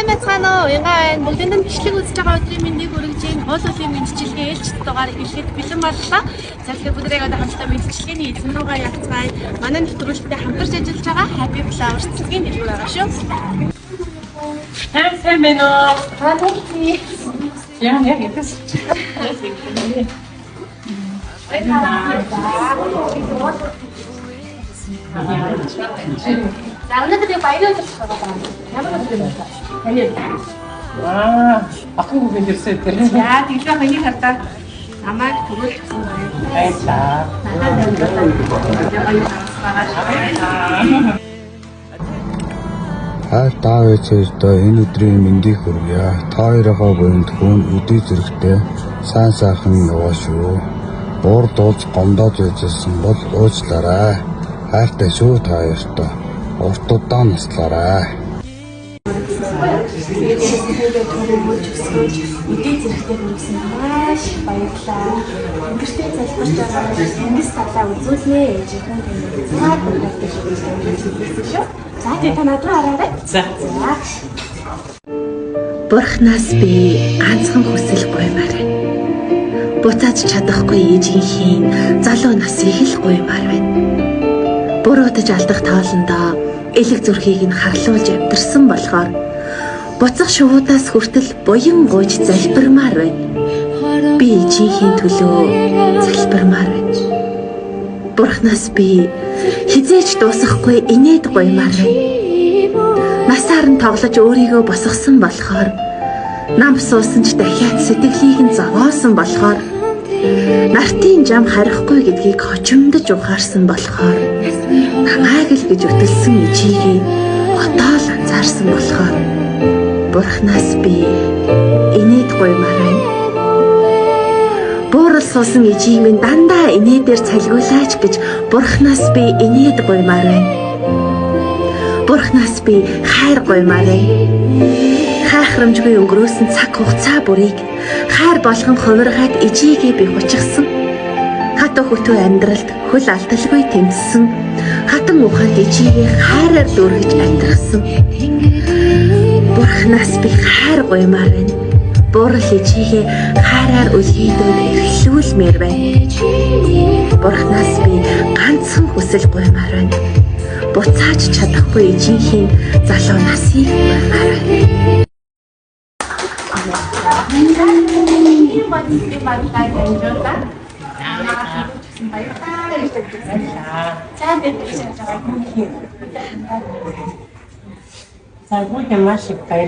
Сайн байцгаана уу? Уянгаа бүгдэнд нь бичлэг үзэж байгаа өдрийн мэндийг хүргэж байна. Хоол улийн мэндчилгээ ээлжид дугаар эхлэхэд бэлэн боллоо. За тэгэхээр бүгдээ одоо хамтдаа мэндчилгээний эзэн рүүгээ явцгаая. Манай нэвтрүүлэгтээ хамтарч ажиллаж байгаа Happy Flowers цэцгийн нэр байгаа шүү. Сайн байна уу? Хаатай. Яа яа. За өнөөдөр баярын өдөр байна. Ямар өдөр вэ? Таны. Ахын хүн ирсэн тэр. Яа, тэглээ хоёрыг хардаа намайг төрүүлсэн байна. Баярлалаа. Хайр таав ээжтэй энэ өдрийн мэндийг хүргье. Та хоёроо буйнд хүн өдөө зэрэгтэй сайн сайхан яваа шүү. Буур дууз гомдоод байжсэн бол уучлаарай. Хайртай шүү та хоёртой. Уртудаа наслаарай. Өдөө зэрэгтэй хүрсэн маш баярлалаа. Өнгөртэй залбирч байгаа тэнгис талаа үзүүлнэ ээжийнхэн тэнэг. Цаад бүгдээ шүү. За тэгээ та над руу хараарай. За. Бурхнаас би ганцхан хүсэл гуймаар байна. Буцааж чадахгүй ээжийнхээ залуу насыг л гуймаар байна. Буруутаж алдах тоолондоо элэг зүрхийг нь харлуулж авдирсан болохоор буцах шувуудаас хүртэл буян гуйж залбирмаар байна. Би ээжийнхээ төлөө залбирмаар байна. Бурхнаас би хизээж дуусахгүй инээд гуймаар байна. Насаар нь тоглож өөрийгөө босгосон болохоор нам суусан ч дахиад сэтгэлийг нь зовоосон болохоор нартын жам харихгүй гэдгийг хожимдож ухаарсан болохоор намайг л гэж өтөлсөн ичигээ одоо л анзаарсан болохоор Бурхнаас би инээд гуймаар байна. Буурал суусан ичийг минь дандаа инээдээр цалгуулаач гэж Бурхнаас би инээд гуймаар байна. Бурхнаас би хайр гуймаар байна. Хайхрамжгүй өнгөрөөсөн цаг хугацаа бүрийг хайр болгон хувиргаад ижигээ би хүчгсэн. Хатуу хөтөө амьдралд хөл алдалгүй тэмцсэн. Хатан ухаанд ижигээ хайраар дүүргэж амьдрсан. Бурхнаас би хайр гуймаар байна. Буурал ижигээ хайраар үлгийдүүд эрхлүүлмээр байна. Бурхнаас би ганцхан хүсэл гуймаар байна. Буцааж чадахгүй ижийнхээ залуу насыг гуймаар байна. За бүгд маш их баярлалаа.